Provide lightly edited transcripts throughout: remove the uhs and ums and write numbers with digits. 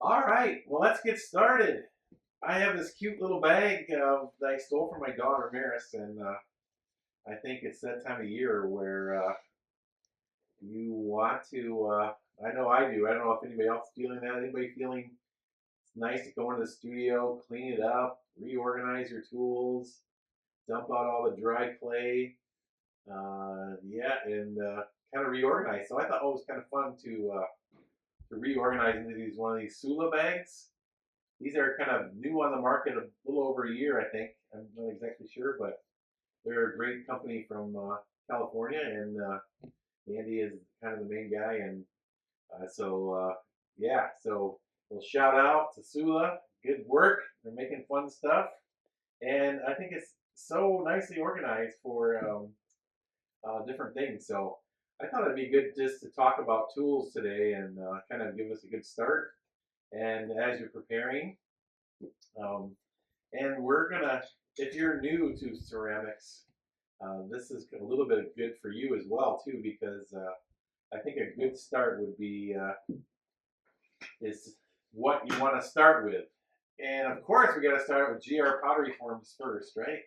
All right, well, let's get started. I have this cute little bag that I stole from my daughter Maris, and I think it's that time of year where you want to. I know I do. I don't know if anybody else is feeling that. Anybody feeling it's nice to go into the studio, clean it up, reorganize your tools, dump out all the dry clay, yeah, and kind of reorganize. So I thought it was kind of fun to reorganize into these one of these Sula bags. These are kind of new on the market, a little over a year, I think. I'm not exactly sure, but they're a great company from California, and Andy is kind of the main guy. And yeah, so we'll shout out to Sula. Good work. They're making fun stuff, and I think it's so nicely organized for different things. So I thought it'd be good just to talk about tools today and kind of give us a good start. And as you're preparing, um, and we're gonna, if you're new to ceramics, this is a little bit good for you as well too, because I think a good start would be is what you want to start with. And of course, we got to start with GR pottery forms first, right?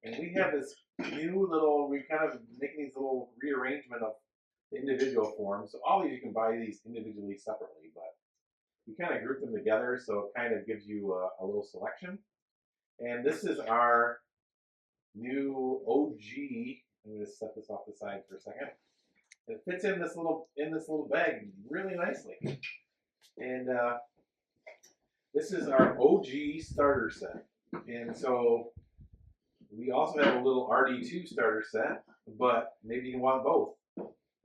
And we have this new little, we kind of making these little rearrangement of the individual forms. So all these you can buy these individually separately, but we kind of group them together so it kind of gives you a little selection. And this is our new OG. I'm going to set this off the side for a second. It fits in this little bag really nicely. And this is our OG starter set. And so we also have a little RD2 starter set, but maybe you want both.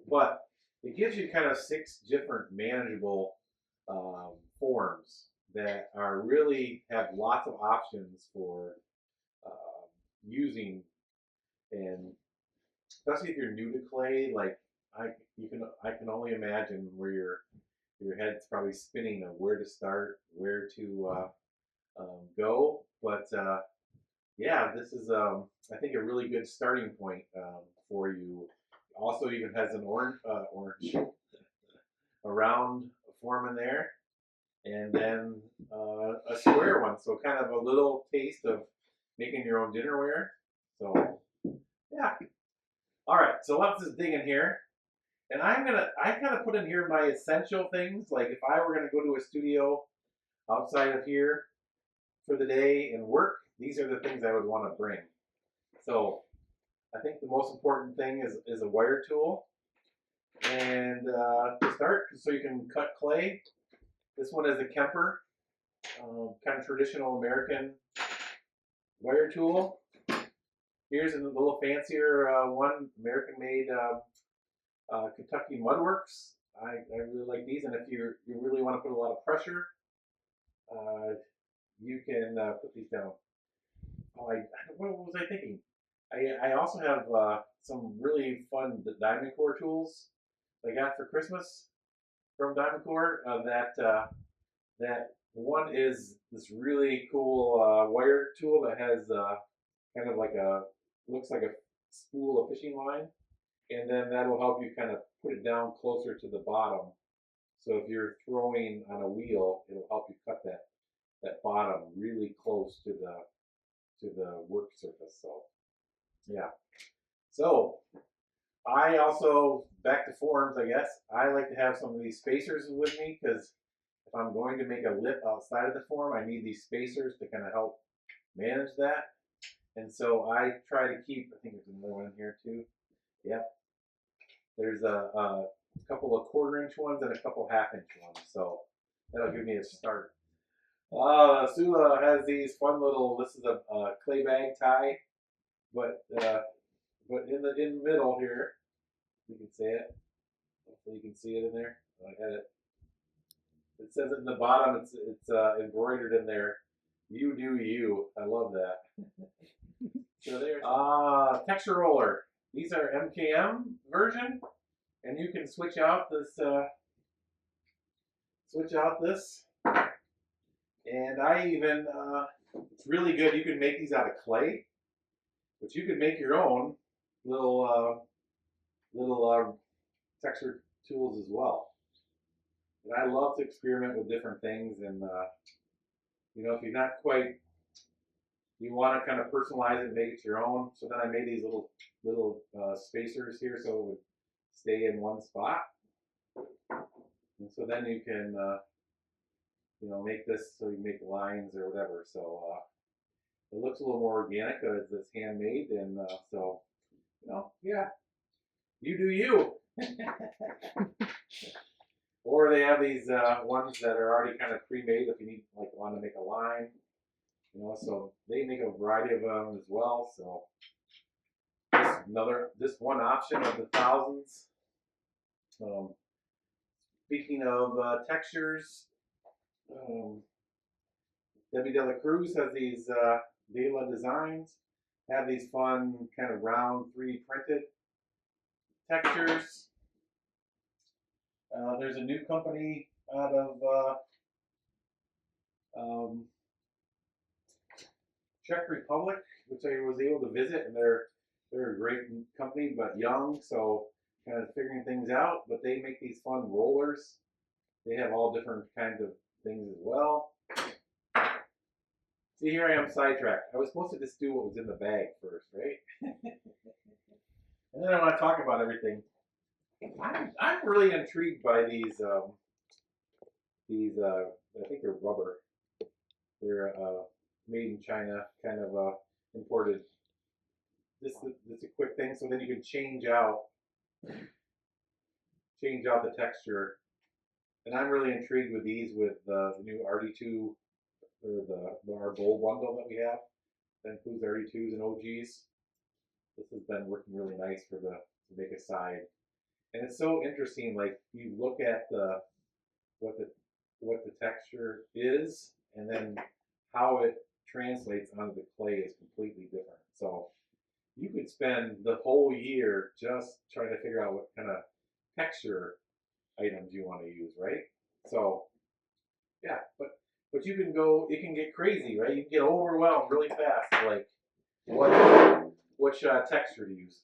But it gives you kind of 6 different manageable forms that are really have lots of options for using, and especially if you're new to clay, like I can only imagine where your head's probably spinning of where to start, where to go. But yeah, this is I think a really good starting point for you. Also, even has an orange a round form in there, and then a square one. So kind of a little taste of making your own dinnerware. So yeah. All right. So let's just dig in here. And I kind of put in here my essential things. Like if I were gonna go to a studio outside of here for the day and work, these are the things I would want to bring. So I think the most important thing is a wire tool. And to start, so you can cut clay. This one is a Kemper, kind of traditional American wire tool. Here's a little fancier one, American-made Kentucky Mudworks. I really like these, and if you really want to put a lot of pressure, uh, you can put these down. Oh, what was I thinking? I also have some really fun diamond core tools I got for Christmas from Diamond Core. That one is this really cool wire tool that has kind of like looks like a spool of fishing line, and then that'll help you kind of put it down closer to the bottom. So if you're throwing on a wheel, it'll help you cut that bottom really close to the work surface. So yeah. So I also, back to forms, I guess, I like to have some of these spacers with me because if I'm going to make a lip outside of the form, I need these spacers to kind of help manage that. And so I try to keep, I think there's another one in here too. Yep. There's a couple of 1/4 inch ones and a couple 1/2 inch ones. So that'll give me a start. Sula has these fun little, this is a clay bag tie, but in the middle here, you can see it. Hopefully you can see it in there. I had it. It says it in the bottom. It's embroidered in there. You do you. I love that. So there's texture roller. These are MKM version, and you can switch out this. And I even it's really good. You can make these out of clay, but you can make your own little texture tools as well. And I love to experiment with different things, and you know, if you're not quite, you want to kind of personalize it, make it your own. So then I made these little spacers here, so it would stay in one spot. And so then you can, you know, make this so you make lines or whatever. So it looks a little more organic because it's handmade, and so you know, yeah, you do you. Or they have these ones that are already kind of pre-made if you need, like, want to make a line, you know. So they make a variety of them as well. So just one option of the thousands. Speaking of textures, Debbie De La Cruz has these De La Designs, have these fun kind of round 3D printed textures. There's a new company out of Czech Republic, which I was able to visit, and they're a great company, but young, so kind of figuring things out. But they make these fun rollers. They have all different kinds of things as well. See, here I am sidetracked. I was supposed to just do what was in the bag first, right? And then I want to talk about everything. I'm really intrigued by these. I think they're rubber. They're made in China, kind of imported. This is a quick thing, so then you can change out the texture. And I'm really intrigued with these, with the new RD2, or our bowl bundle that we have. That includes RD2s and OGs. This has been working really nice to make a side. And it's so interesting, like, you look at what the texture is, and then how it translates onto the clay is completely different. So you could spend the whole year just trying to figure out what kind of texture items you want to use, right? So yeah, but you can go, it can get crazy, right? You can get overwhelmed really fast, like which texture to use.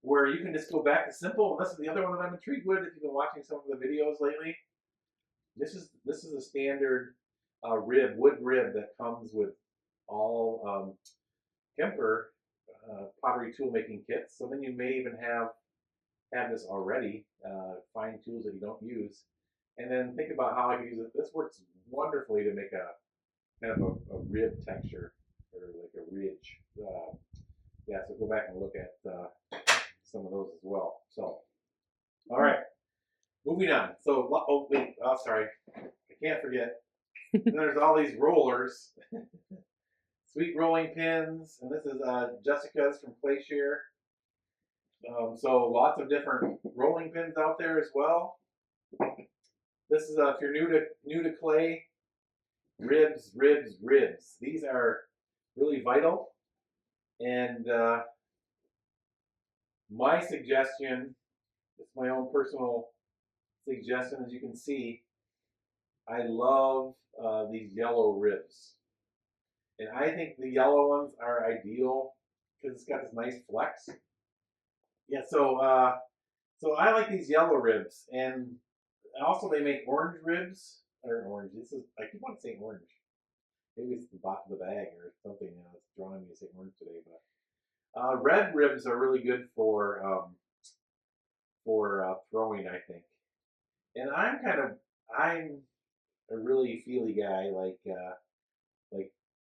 Where you can just go back to simple. And this is the other one that I'm intrigued with. If you've been watching some of the videos lately, this is a standard wood rib that comes with all Kemper pottery tool making kits. So then you may even have this already, find tools that you don't use, and then think about how I can use it. This works wonderfully to make a kind of a rib texture, or like a ridge. Yeah, so go back and look at some of those as well. So, all right, moving on. So, sorry, I can't forget. There's all these rollers, sweet rolling pins, and this is Jessica's from Playshare. So lots of different rolling pins out there as well. This is if you're new to clay, ribs. These are really vital. And my suggestion, it's my own personal suggestion, as you can see, I love these yellow ribs. And I think the yellow ones are ideal because it's got this nice flex. Yeah, so I like these yellow ribs, and also they make orange ribs, or orange. I keep on saying orange. Maybe it's the bottom of the bag or something. You know, it's drawing me to say orange today, but red ribs are really good for throwing, I think. And I'm a really feely guy. Like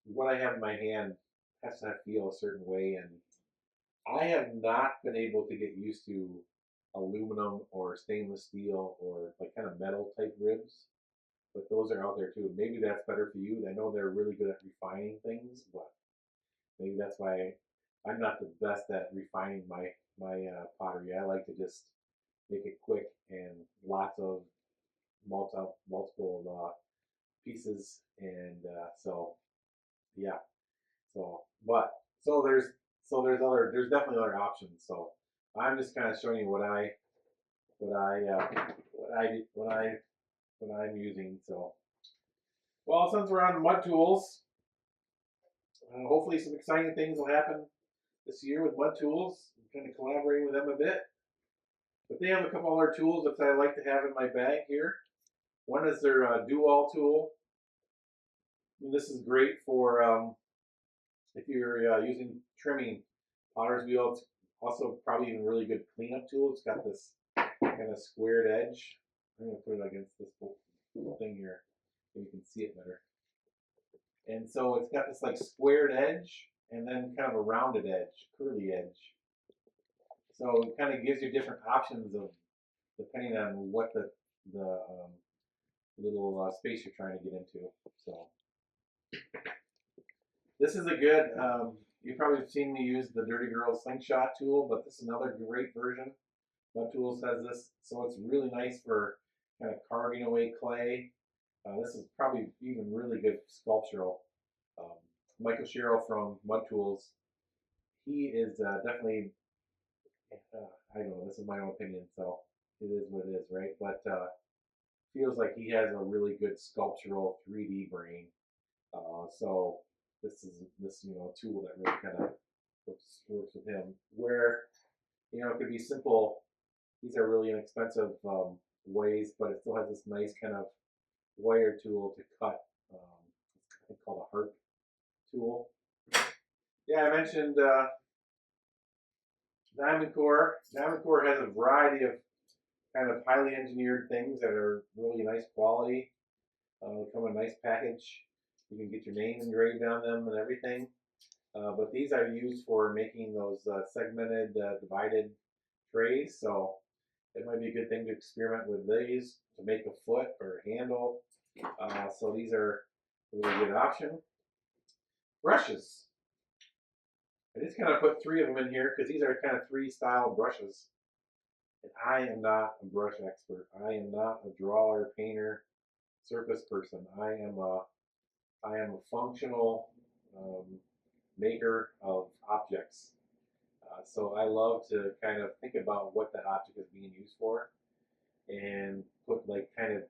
what I have in my hand has to feel a certain way, and I have not been able to get used to aluminum or stainless steel or like kind of metal type ribs, but those are out there too. Maybe that's better for you. I know they're really good at refining things, but maybe that's why I'm not the best at refining my pottery. I like to just make it quick and lots of multiple pieces, and so yeah. There's definitely other options. So I'm just kind of showing you what I'm using. So, well, since we're on mud tools, hopefully some exciting things will happen this year with mud tools. I'm kind of collaborating with them a bit. But they have a couple other tools that I like to have in my bag here. One is their do-all tool. And this is great for if you're using trimming potter's wheel. It's also probably even really good cleanup tool. It's got this kind of squared edge. I'm going to put it against this little thing here so you can see it better. And so it's got this like squared edge and then kind of a rounded edge, curly edge. So it kind of gives you different options of depending on what the little space you're trying to get into. So this is a good. You probably have seen me use the Dirty Girl Slingshot tool, but this is another great version. Mud Tools has this, so it's really nice for kind of carving away clay. This is probably even really good sculptural. Michael Sherrill from Mud Tools, he is definitely, I don't know, this is my own opinion, so it is what it is, right? But feels like he has a really good sculptural 3D brain. So this is tool that really kind of works with him. Where it could be simple. These are really inexpensive ways, but it still has this nice kind of wire tool to cut. I think called a heart tool. Yeah, I mentioned Diamond Core. Diamond Core has a variety of kind of highly engineered things that are really nice quality. They come in a nice package. You can get your name engraved on them and everything. But these are used for making those segmented, divided trays. So it might be a good thing to experiment with these to make a foot or a handle. So these are a really good option. Brushes. I just kind of put 3 of them in here because these are kind of 3 style brushes. And I am not a brush expert. I am not a drawer, painter, surface person. I am a functional maker of objects. So I love to kind of think about what that object is being used for and put like kind of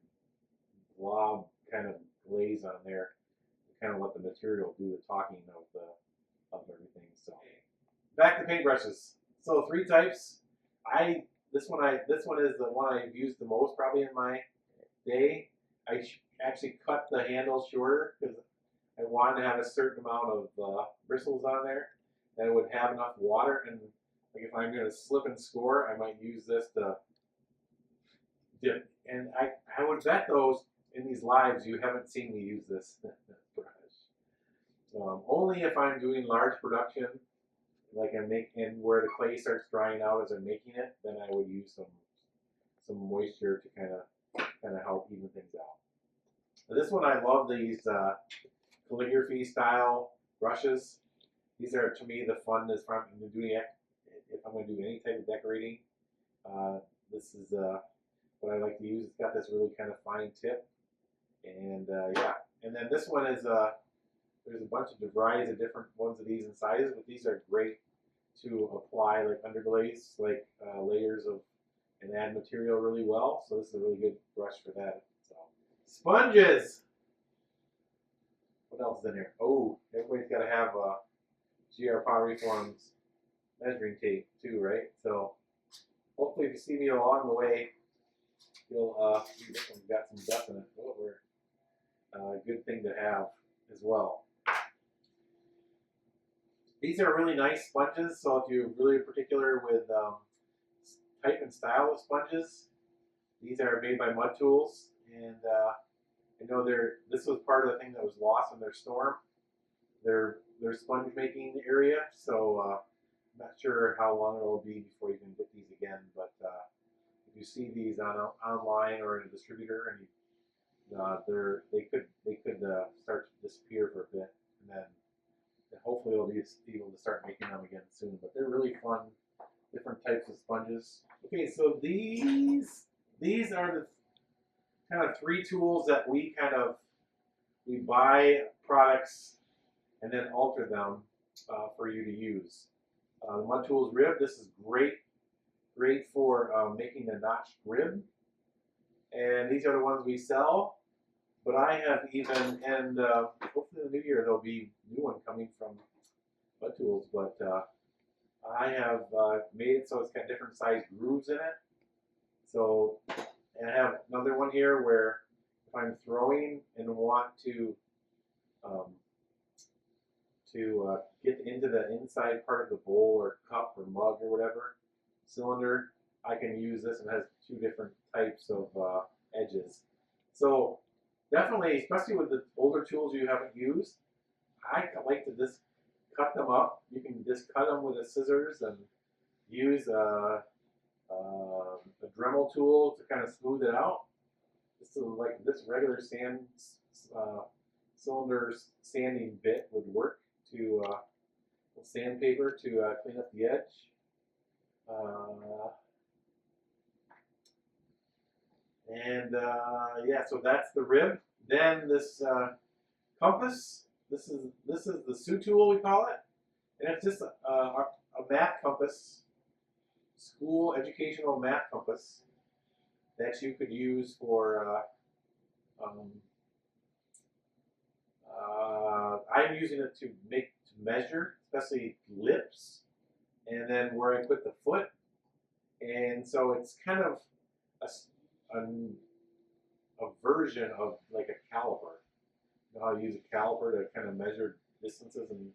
blob kind of glaze on there and kind of let the material do the talking of everything. So back to paintbrushes. So 3 types. This one is the one I've used the most probably in my day. I actually cut the handle shorter because I wanted to have a certain amount of bristles on there that it would have enough water, and like if I'm going to slip and score, I might use this to dip. And I would bet those in these lives you haven't seen me use this brush. Only if I'm doing large production, like I'm making where the clay starts drying out as I'm making it, then I would use some moisture to kind of help even things out. But this one I love these calligraphy style brushes. These are to me the funnest from doing it. If I'm going to do any type of decorating, this is what I like to use. It's got this really kind of fine tip, and yeah. And then this one is there's a bunch of varieties of different ones of these in sizes, but these are great to apply like underglaze, like layers of, and add material really well. So this is a really good brush for that. So sponges. What else is in here? Oh, everybody's got to have GR Pottery Forms measuring tape too, right? So hopefully if you see me along the way, you'll see this one's got some depth in it. Good thing to have as well. These are really nice sponges, so if you're really particular with type and style of sponges, these are made by Mud Tools, and I know this was part of the thing that was lost in their storm, their sponge making area. So I'm not sure how long it'll be before you can get these again. But if you see these online or in a distributor, and they could start to disappear for a bit, and then hopefully we'll be able to start making them again soon. But they're really fun, different types of sponges. Okay, so these are the kind of 3 tools that we buy products and then alter them for you to use. The Mud Tools rib. This is great for making a notched rib, and these are the ones we sell. But I have even, and hopefully in the new year there'll be a new one coming from Mud Tools. But I have made it so it's got different size grooves in it. So, and I have another one here where if I'm throwing and want um, to get into the inside part of the bowl or cup or mug or whatever cylinder, I can use this, and it has two different types of edges. So definitely, especially with the older tools you haven't used, I like to just cut them up. You can just cut them with a scissors and use a Dremel tool to kind of smooth it out. So like this regular sand uh, cylinder sanding bit would work to sandpaper to clean up the edge. Yeah, so that's the rib. Then this compass. This is the Sue tool, we call it, and it's just a math compass, school educational math compass that you could use for. I'm using it to measure, especially lips, and then where I put the foot, and so it's kind of a version of like a caliper. You know how I use a caliper to kind of measure distances and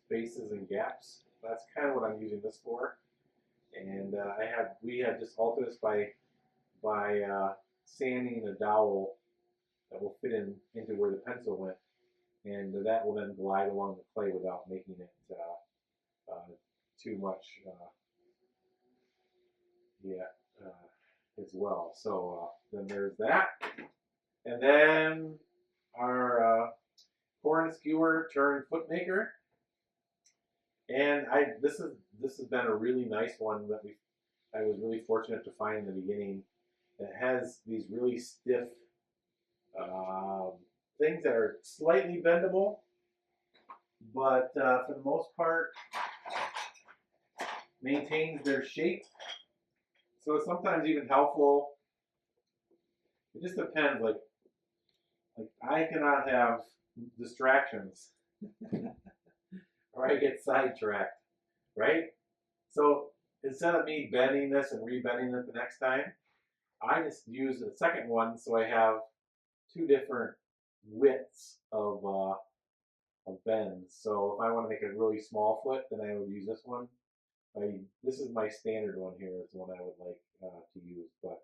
spaces and gaps. That's kind of what I'm using this for. And we had just altered this by sanding a dowel that will fit into where the pencil went, and that will then glide along the clay without making it too much as well. So then there's that, and then our corn skewer turn foot maker, and this has been a really nice one that I was really fortunate to find in the beginning. It has these really stiff things that are slightly bendable, but for the most part maintains their shape. So it's sometimes even helpful. It just depends. Like I cannot have distractions or I get sidetracked, right? So instead of me bending this and rebending it the next time, I just use a second one, so I have two different widths of bends. So if I want to make a really small foot, then I would use this one. This is my standard one here. It's the one I would like to use. But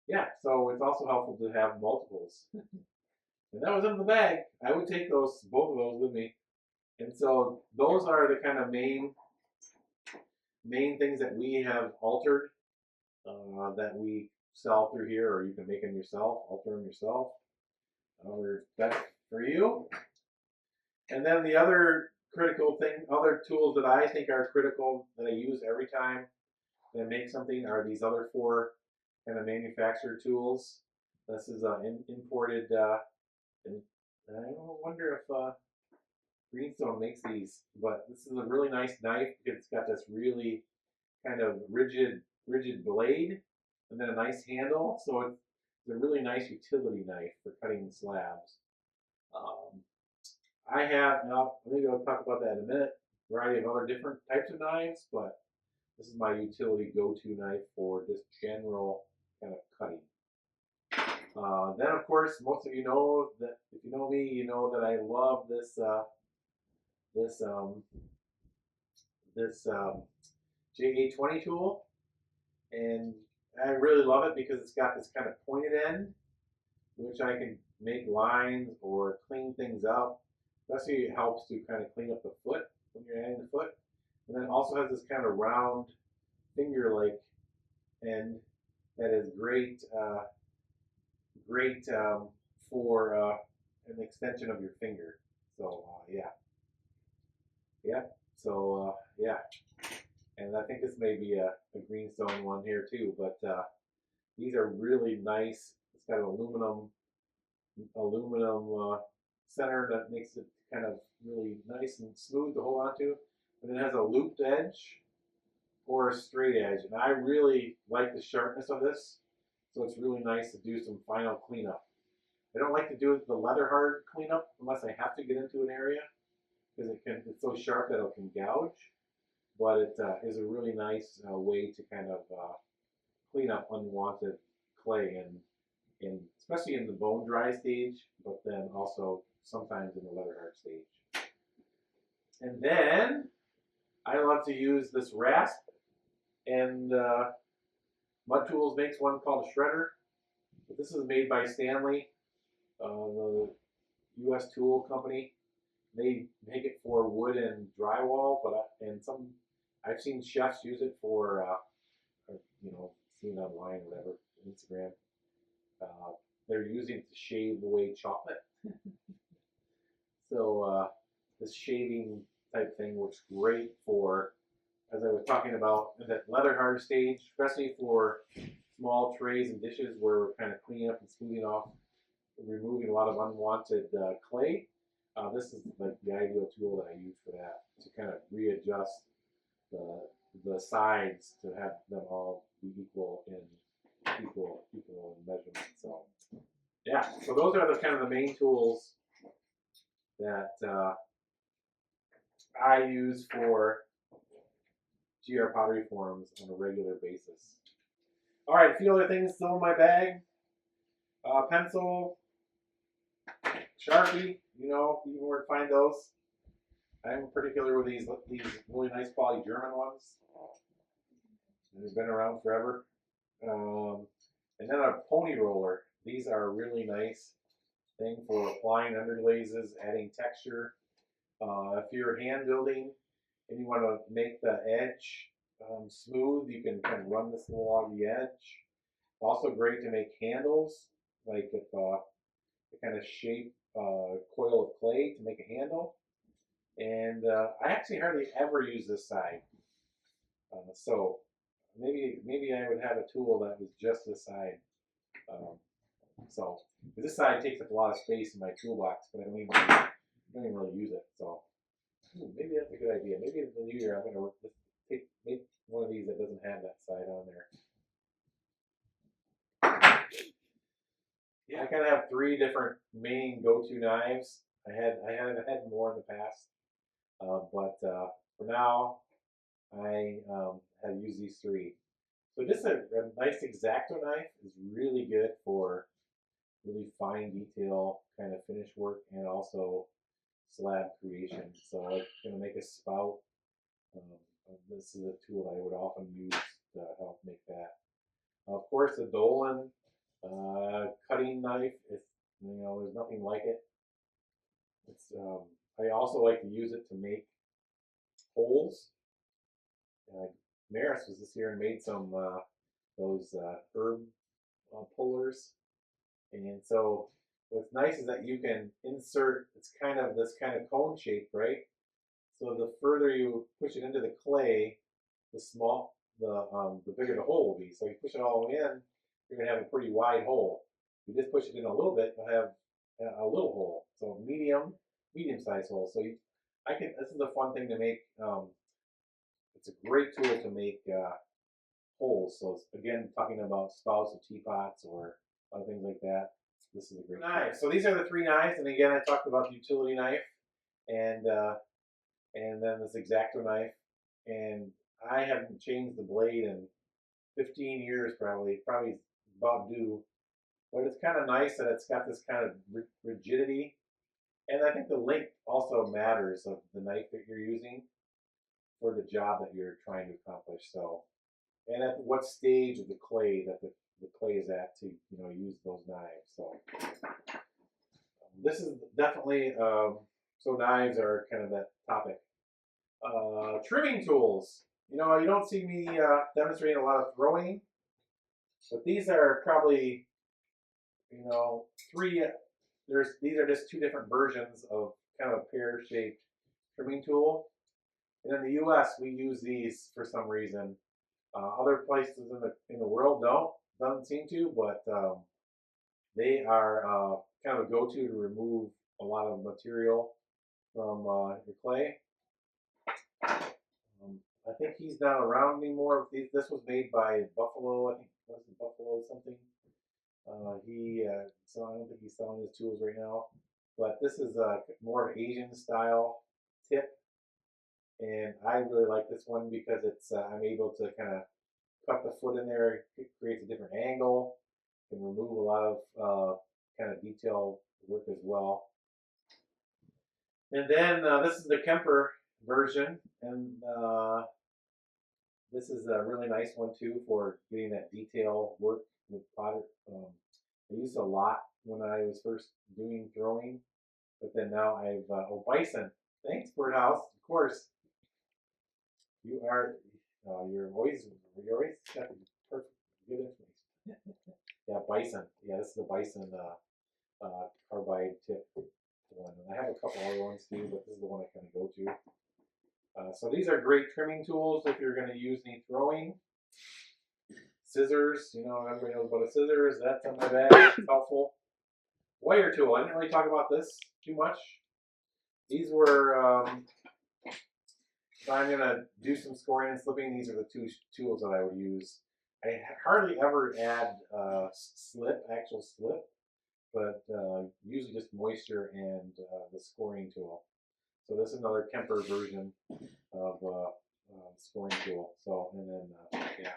yeah, so it's also helpful to have multiples. And that was in the bag. I would take both of those with me. And so those are the kind of main things that we have altered that we sell through here, or you can make them yourself, alter them yourself. However, best for you. And then the other critical thing, other tools that I think are critical that I use every time that I make something are these other four kind of manufactured tools. This is imported, and I wonder if Greenstone makes these, but this is a really nice knife because it's got this really kind of rigid blade and then a nice handle. So it's a really nice utility knife for cutting slabs. I have, now maybe I'll talk about that in a minute, a variety of other different types of knives, but this is my utility go-to knife for just general kind of cutting. Then of course, most of you know that, if you know me, you know that I love this JA20 tool, and I really love it because it's got this kind of pointed end, which I can make lines or clean things up. Especially it helps to kind of clean up the foot when you're adding the foot. And then it also has this kind of round finger-like end that is great, for an extension of your finger. So yeah. So yeah, and I think this may be a Greenstone one here too. But these are really nice. It's got an aluminum center that makes it kind of really nice and smooth to hold onto. And it has a looped edge or a straight edge. And I really like the sharpness of this. So it's really nice to do some final cleanup. I don't like to do the leather hard cleanup unless I have to get into an area because it's so sharp that it can gouge. But it is a really nice way to kind of clean up unwanted clay especially in the bone dry stage, but then also sometimes in the leather hard stage. And then I love to use this rasp, and Mud Tools makes one called a shredder. But this is made by Stanley, the U.S. tool company. They make it for wood and drywall, but I've seen chefs use it for seen online or whatever, Instagram. They're using it to shave away chocolate. So this shaving type thing works great for, as I was talking about, that leather hard stage, especially for small trays and dishes where we're kind of cleaning up and smoothing off, removing a lot of unwanted clay. This is like the ideal tool that I use for that, to kind of readjust the sides to have them all be equal in measurement. So yeah, so those are the kind of the main tools that I use for GR pottery forms on a regular basis. All right, a few other things still in my bag. Pencil, Sharpie, you know where to find those. I'm particular with these really nice quality German ones. They've been around forever. And then a pony roller. These are a really nice thing for applying underglazes, adding texture. If you're hand building and you want to make the edge smooth, you can kind of run this along the edge. Also great to make handles, like if to kind of shape a coil of clay to make a handle. And I actually hardly ever use this side. So maybe I would have a tool that was just this side. So this side takes up a lot of space in my toolbox, but I don't even really use it. So maybe that's a good idea. Maybe in the new year I'm going to make one of these that doesn't have that side on there. Yeah, I kind of have 3 different main go-to knives. I had more in the past, but for now I have used these 3. So just a nice X-Acto knife is really good for really fine detail kind of finish work and also slab creation. So I'm going to make a spout. This is a tool I would often use to help make that. Of course, the Dolan cutting knife. There's nothing like it. I also like to use it to make holes. Maris was this year and made some those herb pullers. And so what's nice is that you can insert, it's kind of this kind of cone shape, right? So the further you push it into the clay, the bigger the hole will be. So you push it all the way in, you're going to have a pretty wide hole. You just push it in a little bit, you'll have a little hole. So medium-sized hole. So this is a fun thing to make. It's a great tool to make holes. So again, talking about spouts of teapots or other things like that. This is a great knife. So these are the 3 knives, and again, I talked about the utility knife, and then this X-Acto knife, and I haven't changed the blade in 15 years probably about due, but it's kind of nice that it's got this kind of rigidity, and I think the length also matters of the knife that you're using for the job that you're trying to accomplish. So, and at what stage of the clay that the clay is at to use those knives. So this is definitely so knives are kind of that topic. Trimming tools. You don't see me demonstrating a lot of throwing, but these are probably 3. These are just 2 different versions of kind of a pear-shaped trimming tool. And in the U.S., we use these for some reason. Other places in the world doesn't seem to, but they are kind of a go-to to remove a lot of material from your clay. I think he's not around anymore. This was made by Buffalo. I think it was Buffalo something. So I don't think he's selling his tools right now. But this is more of Asian style tip, and I really like this one because I'm able to kind of cut the foot in there. It creates a different angle, can remove a lot of kind of detail work as well. And then this is the Kemper version, and this is a really nice one too for getting that detail work with potter. I used it a lot when I was first doing throwing, but then now I've oh, bison. Thanks, Birdhouse. Of course, you are. You're always got the perfect good information. Yeah, bison. Yeah, this is the bison carbide tip one, and I have a couple other ones too, but this is the one I kind of go to. So these are great trimming tools if you're going to use any throwing. Scissors, you know, everybody knows about a scissors. That's on my bag. It's helpful. Wire tool. I didn't really talk about this too much. These were, if I'm going to do some scoring and slipping, these are the two tools that I would use. I hardly ever add actual slip, but usually just moisture and the scoring tool. So this is another Kemper version of scoring tool. So, and then, yeah,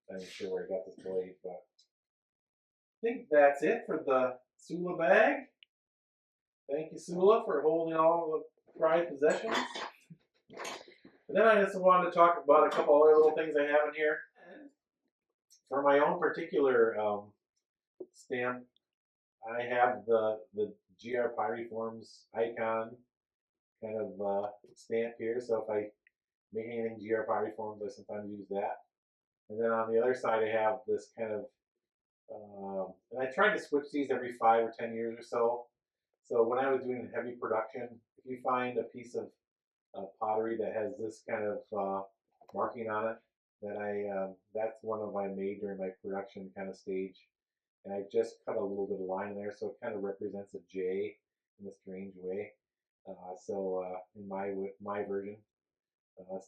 I'm not sure where I got this blade, but I think that's it for the Sula bag. Thank you, Sula, for holding all the prized possessions. And then I just wanted to talk about a couple other little things I have in here. For my own particular stamp, I have the GR Pyriforms icon kind of stamp here. So if I make anything GR Pyriforms, I sometimes use that. And then on the other side, I have this kind of, and I tried to switch these every 5 or 10 years or so. So when I was doing heavy production, if you find a piece of pottery that has this kind of marking on it, that's one of I made during my production kind of stage. And I just cut a little bit of line in there, so it kind of represents a J in a strange way. In my version,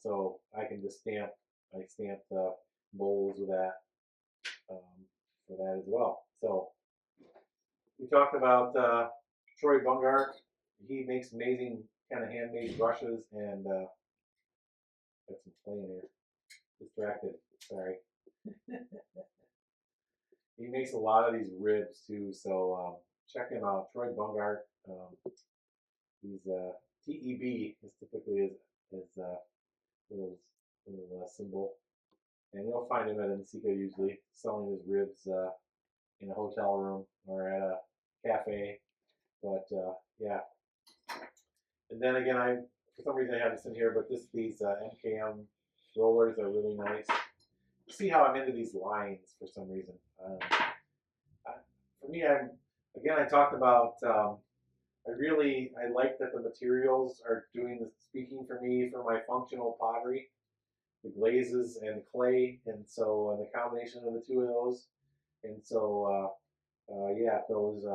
so I can just stamp the bowls with that for that as well. So we talked about Troy Bungart. He makes amazing kind of handmade brushes and got some playing here. Distracted. Sorry. He makes a lot of these ribs too, so check him out. Troy Bungart. He's TEB is typically his little symbol, and you'll find him at Nsika usually selling his ribs in a hotel room or at a cafe. But yeah, and then again, for some reason I have this in here, but these MKM rollers are really nice. See how I'm into these lines for some reason. For me, I talked about. I like that the materials are doing the speaking for me for my functional pottery, the glazes and clay, and the combination of the two of those, and yeah, those.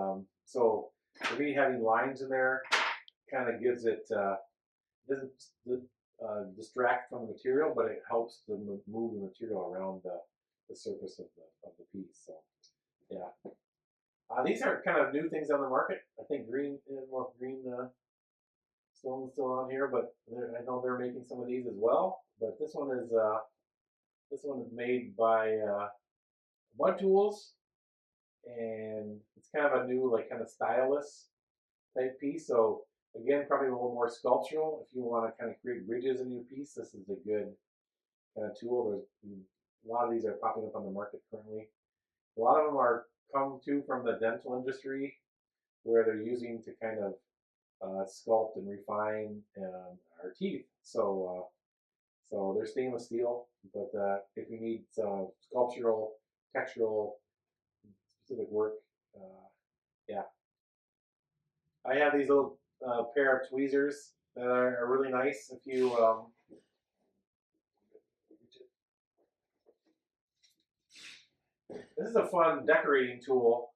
So for me, having lines in there kind of gives it doesn't distract from the material, but it helps to move the material around the surface of the piece. So yeah. These are kind of new things on the market. I think green stone's still on here, but I know they're making some of these as well. But this one is made by Mud Tools, and it's kind of a new kind of stylus type piece. So again, probably a little more sculptural. If you want to kind of create ridges in your piece, this is a good kind of tool. There's a lot of these are popping up on the market currently. A lot of them come from the dental industry, where they're using to kind of sculpt and refine our teeth. So they're stainless steel, but if you need sculptural, textural, specific work, yeah. I have these little pair of tweezers that are really nice. If you this is a fun decorating tool.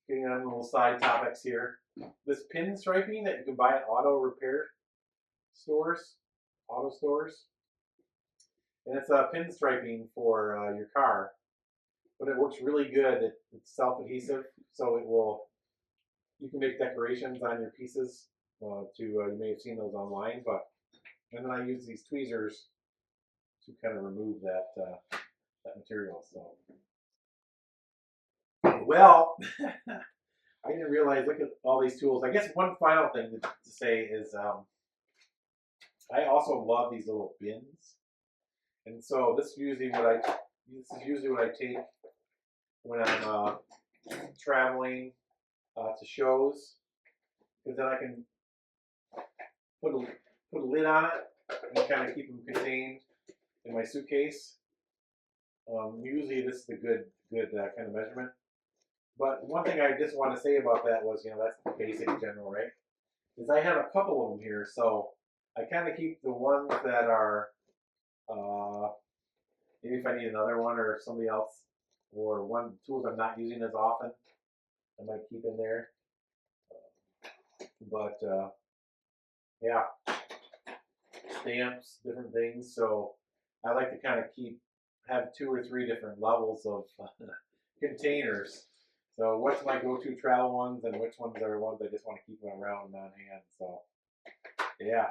Getting on little side topics here. This pin striping that you can buy at auto stores, and it's pin striping for your car, but it works really good. It's self-adhesive, so you can make decorations on your pieces. You may have seen those online, and then I use these tweezers to kind of remove that material. So Well, I didn't realize. Look at all these tools. I guess one final thing to say is I also love these little bins, and so this is usually what I take when I'm traveling to shows, because then I can put a lid on it and kind of keep them contained in my suitcase. Usually this is a good kind of measurement. But one thing I just want to say about that was, that's the basic general, right? Is I have a couple of them here, so I kind of keep the ones that are maybe if I need another one or somebody else or one tools I'm not using as often, I might keep in there. But yeah, stamps, different things. So I like to kind of have 2 or 3 different levels of containers. So what's my go-to travel ones, and which ones are ones I just want to keep them around on hand. So yeah.